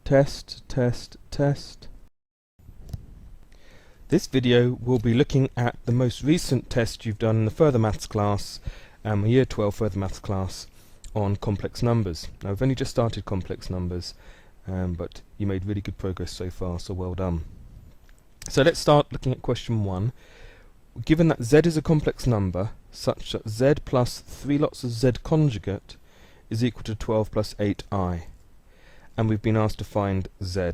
Test, test, test. This video will be looking at the most recent test you've done in the further maths class, year 12 further maths class on complex numbers. Now we've only just started complex numbers, but you made really good progress so far, so well done. So let's start looking at question 1. Given that z is a complex number such that z plus 3 lots of z conjugate is equal to 12 plus 8i, and we've been asked to find z.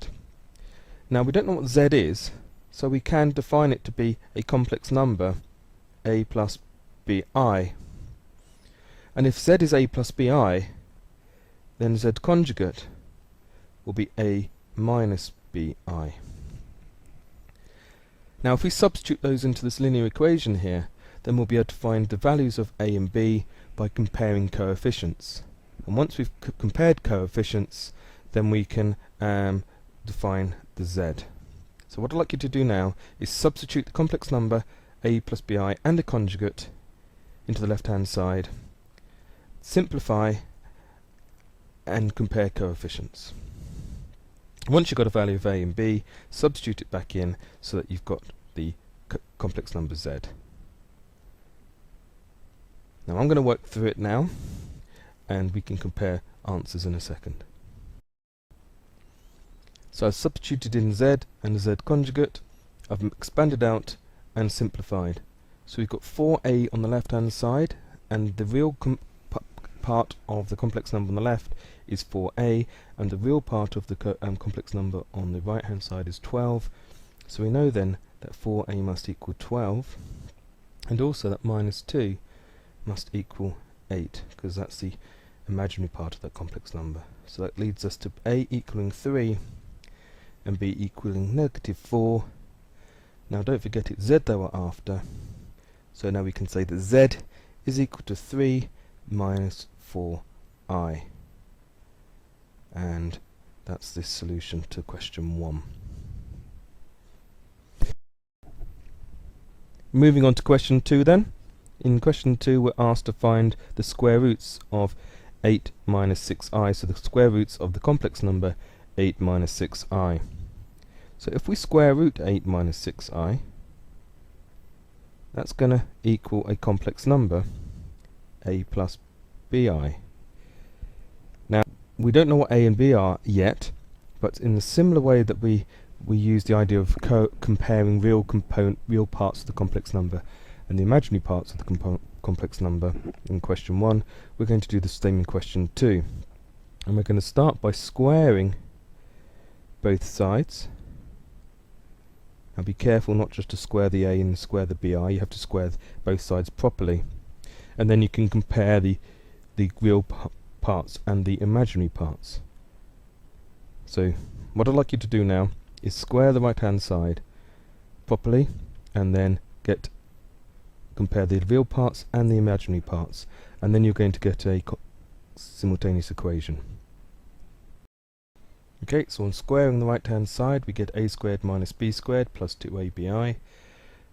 Now we don't know what z is, so we can define it to be a complex number a plus bi. And if z is a plus bi, then z conjugate will be a minus bi. Now if we substitute those into this linear equation here, then we'll be able to find the values of a and b by comparing coefficients. And once we've compared coefficients, then we can define the z. So what I'd like you to do now is substitute the complex number a plus bi and the conjugate into the left hand side, simplify and compare coefficients. Once you've got a value of a and b, substitute it back in so that you've got the complex number z. Now I'm going to work through it now, and we can compare answers in a second. So I've substituted in z and z conjugate, I've expanded out and simplified. So we've got 4a on the left hand side, and the real part of the complex number on the left is 4a, and the real part of the complex number on the right hand side is 12. So we know then that 4a must equal 12, and also that minus 2 must equal 8, because that's the imaginary part of that complex number. So that leads us to a equaling 3 and b equaling negative 4. Now don't forget it's z that we're after, so now we can say that z is equal to 3 minus 4i, and that's the solution to question 1. Moving on to question 2 then. In question 2 we're asked to find the square roots of 8 minus 6i, so the square roots of the complex number 8 minus 6i. So if we square root 8 minus 6i, that's going to equal a complex number a plus bi. Now we don't know what a and b are yet, but in the similar way that we use the idea of comparing real parts of the complex number and the imaginary parts of the complex number in question 1, we're going to do the same in question 2. And we're going to start by squaring both sides. Now be careful not just to square the a and square the bi, you have to square both sides properly. And then you can compare the real parts and the imaginary parts. So what I'd like you to do now is square the right hand side properly, and then compare the real parts and the imaginary parts, and then you're going to get a simultaneous equation. Okay, so on squaring the right hand side we get a squared minus b squared plus 2abi.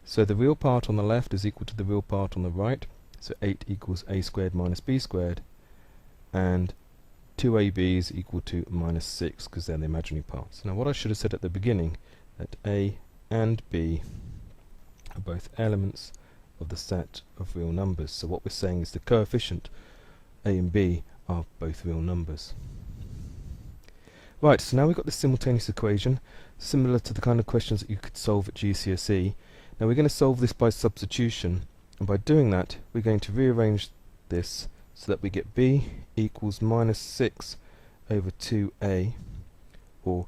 So the real part on the left is equal to the real part on the right, so 8 equals a squared minus b squared, and 2ab is equal to minus 6, because they're the imaginary parts. Now what I should have said at the beginning, that a and b are both elements of the set of real numbers. So what we're saying is the coefficient a and b are both real numbers. Right, so now we've got this simultaneous equation, similar to the kind of questions that you could solve at GCSE. Now we're going to solve this by substitution, and by doing that we're going to rearrange this so that we get b equals minus 6 over 2a, or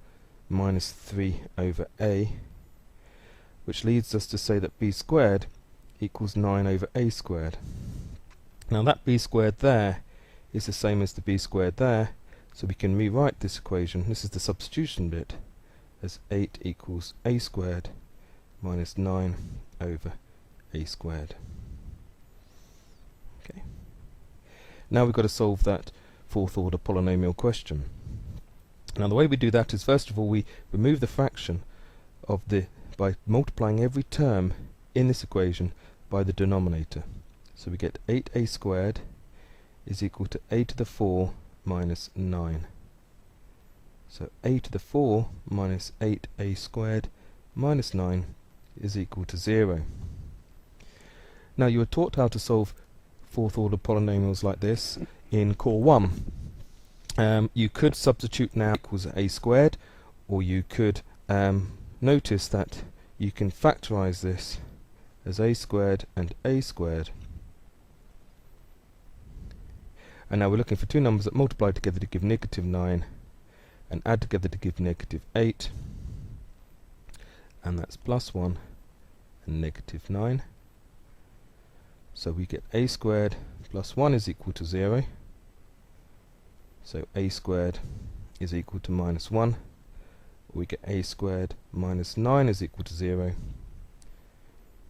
minus 3 over a, which leads us to say that b squared equals 9 over a squared. Now that b squared there is the same as the b squared there, so we can rewrite this equation, this is the substitution bit, as 8 equals a squared minus 9 over a squared. Okay. Now we've got to solve that fourth order polynomial question. Now the way we do that is, first of all, we remove the fraction by multiplying every term in this equation by the denominator. So we get 8a squared is equal to a to the 4 minus 9. So a to the 4 minus 8a squared minus 9 is equal to 0. Now you were taught how to solve fourth order polynomials like this in Core 1. You could substitute now equals a squared, or you could notice that you can factorize this as a squared and a squared. And now we're looking for two numbers that multiply together to give negative 9 and add together to give negative 8, and that's plus 1 and negative 9. So we get a squared plus 1 is equal to 0. So a squared is equal to minus 1. We get a squared minus 9 is equal to 0.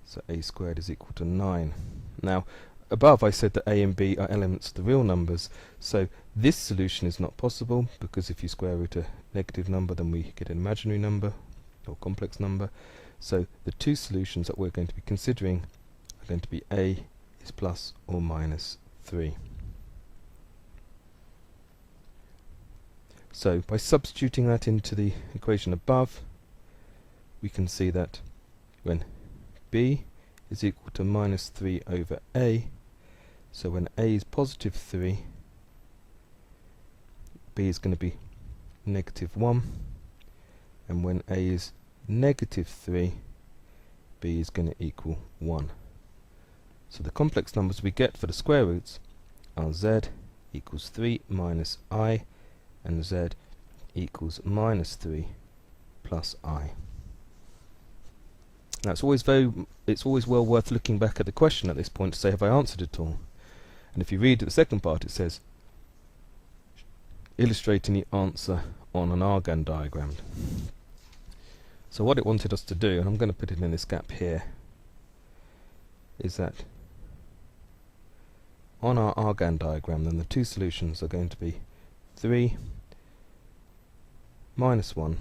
So a squared is equal to 9. Now, above I said that a and b are elements of the real numbers, so this solution is not possible, because if you square root a negative number, then we get an imaginary number, or complex number. So the two solutions that we're going to be considering are going to be a is plus or minus 3. So by substituting that into the equation above, we can see that when b is equal to minus 3 over a, so when a is positive 3, b is going to be negative 1, and when a is negative 3, b is going to equal 1. So the complex numbers we get for the square roots are z equals 3 minus I, and z equals minus 3 plus I. Now it's always well worth looking back at the question at this point to say, have I answered it all? And if you read the second part, it says illustrating the answer on an Argand diagram. So what it wanted us to do, and I'm going to put it in this gap here, is that on our Argand diagram, then the two solutions are going to be 3 minus 1,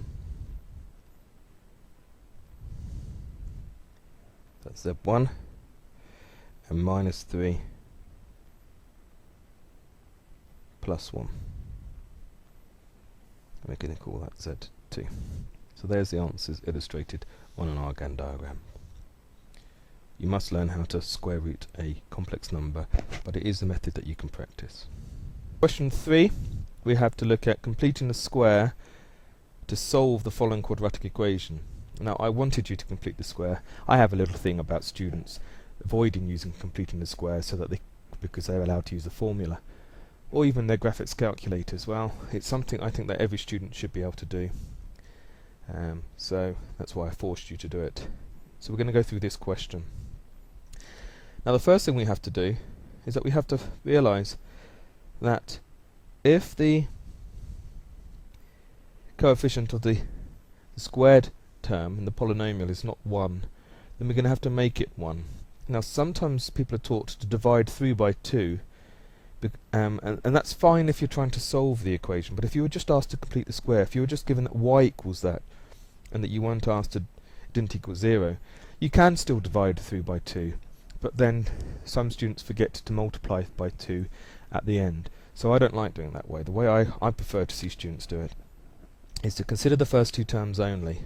that's Z1, and minus 3 plus 1. We're going to call that Z2. So there's the answers illustrated on an Argand diagram. You must learn how to square root a complex number, but it is a method that you can practice. Question 3, we have to look at completing the square to solve the following quadratic equation. Now I wanted you to complete the square. I have a little thing about students avoiding using completing the square so that because they're allowed to use the formula, or even their graphics calculators. Well, it's something I think that every student should be able to do. So that's why I forced you to do it. So we're going to go through this question. Now the first thing we have to do is that we have to realize that if the coefficient of the squared term in the polynomial is not 1, then we're going to have to make it 1. Now sometimes people are taught to divide through by 2, and that's fine if you're trying to solve the equation, but if you were just asked to complete the square, if you were just given that y equals that, and that you weren't asked to didn't equal 0, you can still divide through by 2, but then some students forget to multiply by 2 at the end. So I don't like doing it that way. The way I prefer to see students do it is to consider the first two terms only,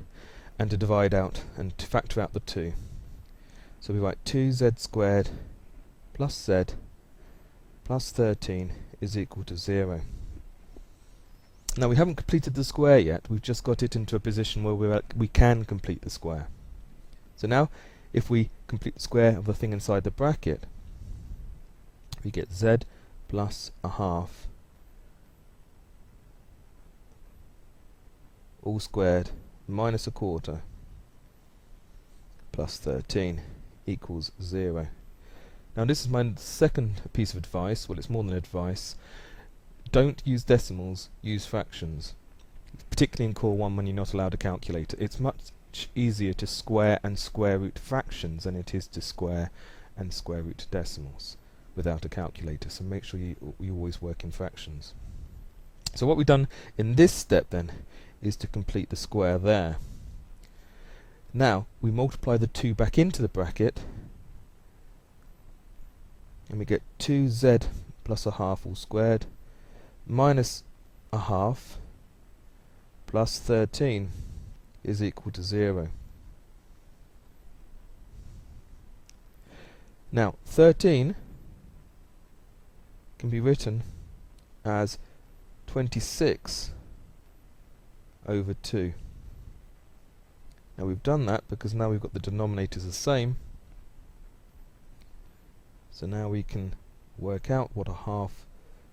and to divide out and to factor out the 2. So we write 2z squared plus z plus 13 is equal to 0. Now we haven't completed the square yet, we've just got it into a position where we can complete the square. So now if we complete the square of the thing inside the bracket, we get z plus a half all squared minus a quarter plus 13 equals 0. Now this is my second piece of advice. Well, it's more than advice. Don't use decimals, use fractions. Particularly in Core 1 when you're not allowed a calculator. It's much easier to square and square root fractions than it is to square and square root decimals without a calculator. So make sure you always work in fractions. So what we've done in this step then is to complete the square there. Now we multiply the 2 back into the bracket, and we get 2z plus a half all squared minus a half plus 13 is equal to 0. Now 13 can be written as 26 over 2. Now we've done that because now we've got the denominators the same, so now we can work out what a half,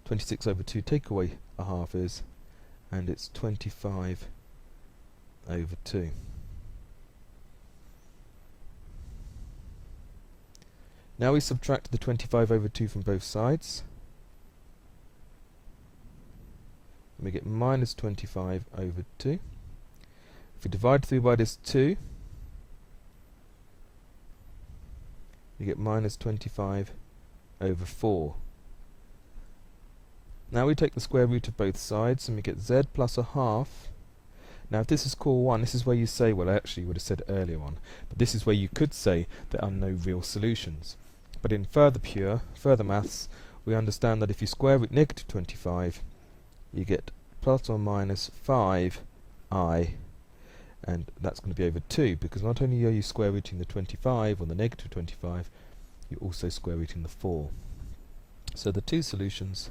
26 over 2 take away a half is, and it's 25 over 2. Now we subtract the 25 over 2 from both sides, and we get minus 25 over 2. If we divide through by this 2, we get minus 25 over 4. Now we take the square root of both sides and we get z plus a half. Now if this is core 1, this is where you say, well actually you would have said earlier on, but this is where you could say there are no real solutions. But in further maths, we understand that if you square root negative 25, you get plus or minus 5i, and that's going to be over 2, because not only are you square rooting the 25 or the negative 25, you're also square rooting the 4. So the two solutions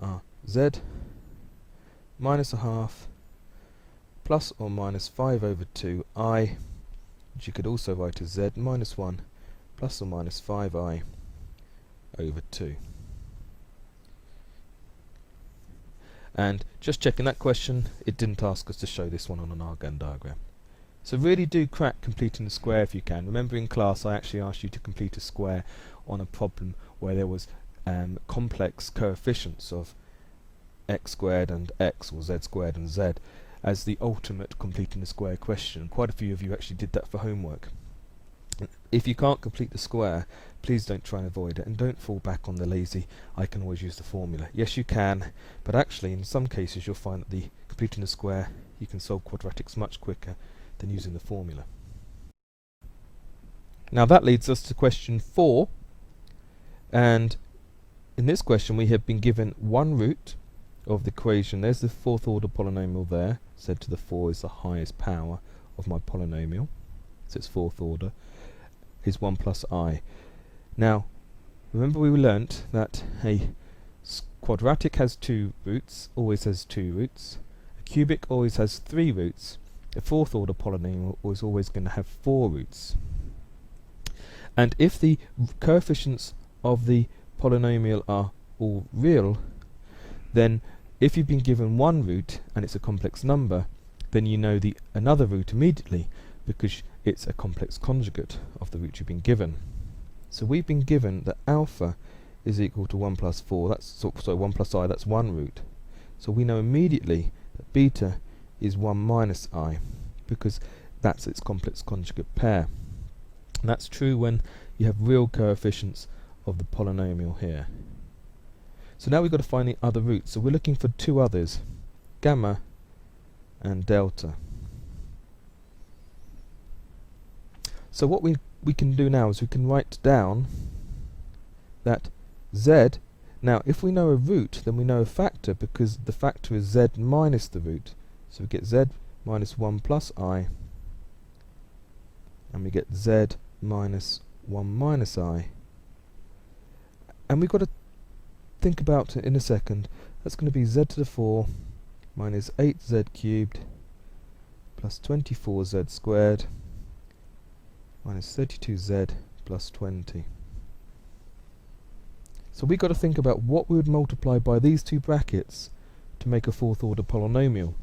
are z minus a half plus or minus 5 over 2i, which you could also write as z minus 1 plus or minus 5i over 2. And just checking that question, it didn't ask us to show this one on an Argand diagram. So really do crack completing the square if you can. Remember in class I actually asked you to complete a square on a problem where there was complex coefficients of x squared and x, or z squared and z, as the ultimate completing the square question. Quite a few of you actually did that for homework. If you can't complete the square, please don't try and avoid it, and don't fall back on the lazy I can always use the formula. Yes you can, but actually in some cases you'll find that the completing the square, you can solve quadratics much quicker than using the formula. Now that leads us to question 4, and in this question we have been given one root of the equation. There's the fourth order polynomial there, said to the 4 is the highest power of my polynomial, so it's fourth order, is 1 plus I. Now remember we learnt that a quadratic has 2 roots, always has 2 roots, a cubic always has 3 roots, a fourth order polynomial is always going to have 4 roots. And if the coefficients of the polynomial are all real, then if you've been given one root and it's a complex number, then you know the another root immediately, because it's a complex conjugate of the root you've been given. So we've been given that alpha is equal to 1 plus 4, that's 1 plus I, that's one root. So we know immediately that beta is 1 minus I, because that's its complex conjugate pair. And that's true when you have real coefficients of the polynomial here. So now we've got to find the other roots. So we're looking for two others, gamma and delta. So what we can do now is we can write down that z, now if we know a root then we know a factor, because the factor is z minus the root. So we get z minus 1 plus I, and we get z minus 1 minus I. And we've got to think about it in a second. That's going to be z to the 4 minus 8z cubed plus 24z squared minus 32z plus 20. So we've got to think about what we would multiply by these two brackets to make a fourth order polynomial.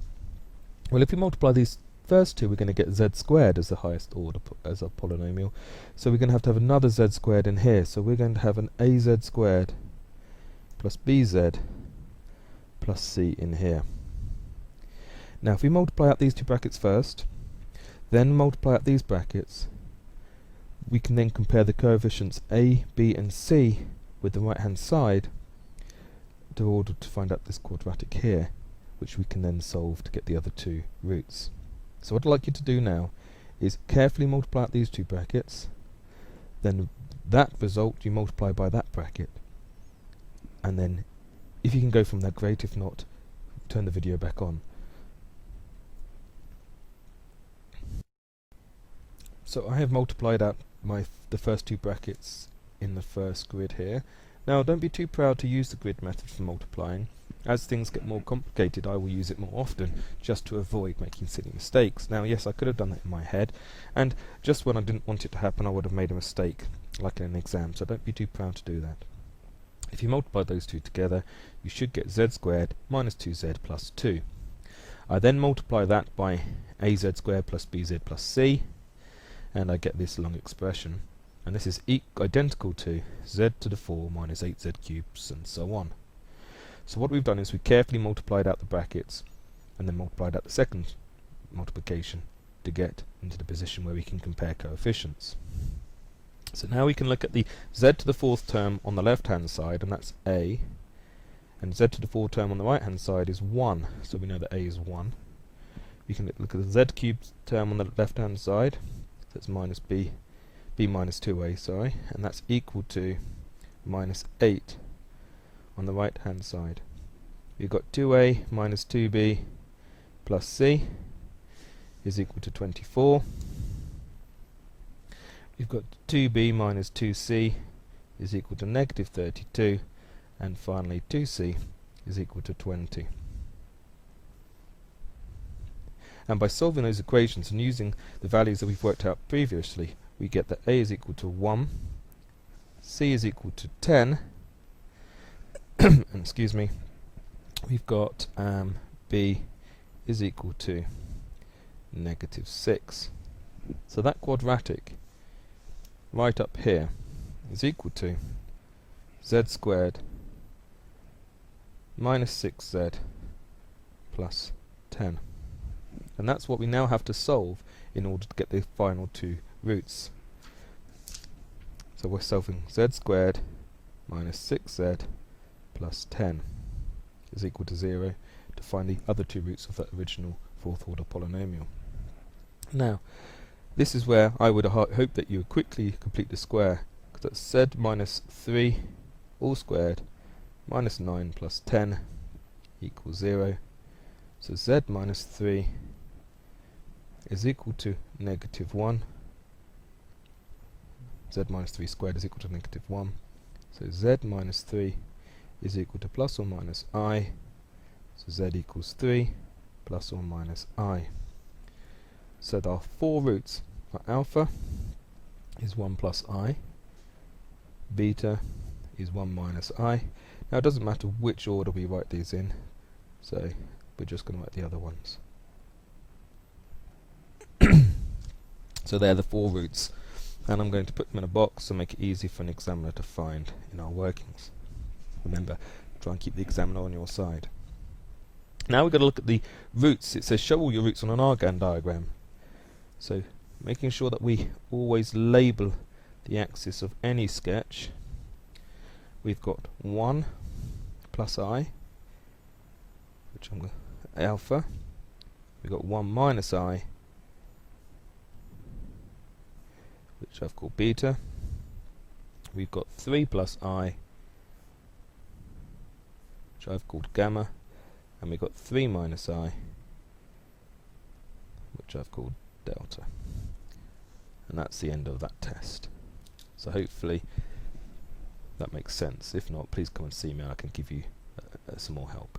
Well, if we multiply these first two, we're going to get z squared as the highest order as a polynomial. So we're going to have another z squared in here. So we're going to have an az squared plus bz plus c in here. Now if we multiply out these two brackets first, then multiply out these brackets, we can then compare the coefficients a, b and c with the right hand side in order to find out this quadratic here, which we can then solve to get the other two roots. So what I'd like you to do now is carefully multiply out these two brackets, then that result you multiply by that bracket, and then if you can go from there, great. If not, turn the video back on. So I have multiplied out the first two brackets in the first grid here. Now don't be too proud to use the grid method for multiplying. As things get more complicated, I will use it more often, just to avoid making silly mistakes. Now yes, I could have done that in my head, and just when I didn't want it to happen, I would have made a mistake, like in an exam, so don't be too proud to do that. If you multiply those two together, you should get z squared minus 2z plus 2. I then multiply that by az squared plus bz plus c, and I get this long expression, and this is identical to z to the 4 minus 8z cubes, and so on. So what we've done is we carefully multiplied out the brackets, and then multiplied out the second multiplication to get into the position where we can compare coefficients. So now we can look at the z to the 4th term on the left hand side, and that's a, and z to the 4th term on the right hand side is 1, so we know that a is 1. We can look at the z cubed term on the left hand side, that's minus b minus 2a, sorry, and that's equal to minus 8 on the right hand side. We've got 2a minus 2b plus c is equal to 24. We've got 2b minus 2c is equal to negative 32, and finally 2c is equal to 20. And by solving those equations and using the values that we've worked out previously, we get that a is equal to 1, c is equal to 10, and excuse me, we've got b is equal to negative 6. So that quadratic right up here is equal to z squared minus 6z plus 10. And that's what we now have to solve in order to get the final two roots. So we're solving z squared minus 6z plus 10 is equal to 0 to find the other two roots of that original fourth order polynomial. Now, this is where I would hope that you would quickly complete the square, because that's z minus 3 all squared minus 9 plus 10 equals 0. So z minus 3 is equal to negative 1. Z minus 3 squared is equal to negative 1. So z minus 3 is equal to plus or minus I. So z equals 3 plus or minus I. So our four roots are alpha is 1 plus I, beta is 1 minus I. Now it doesn't matter which order we write these in, so we're just going to write the other ones. So they're the four roots, and I'm going to put them in a box to make it easy for an examiner to find in our workings. Remember, try and keep the examiner on your side. Now we've got to look at the roots. It says show all your roots on an argand diagram. So making sure that we always label the axis of any sketch. We've got 1 plus I, which I'm going to alpha. We've got 1 minus I, which I've called beta. We've got 3 plus I, which I've called gamma, and we've got 3 minus I, which I've called delta. And that's the end of that test. So hopefully that makes sense. If not, please come and see me and I can give you some more help.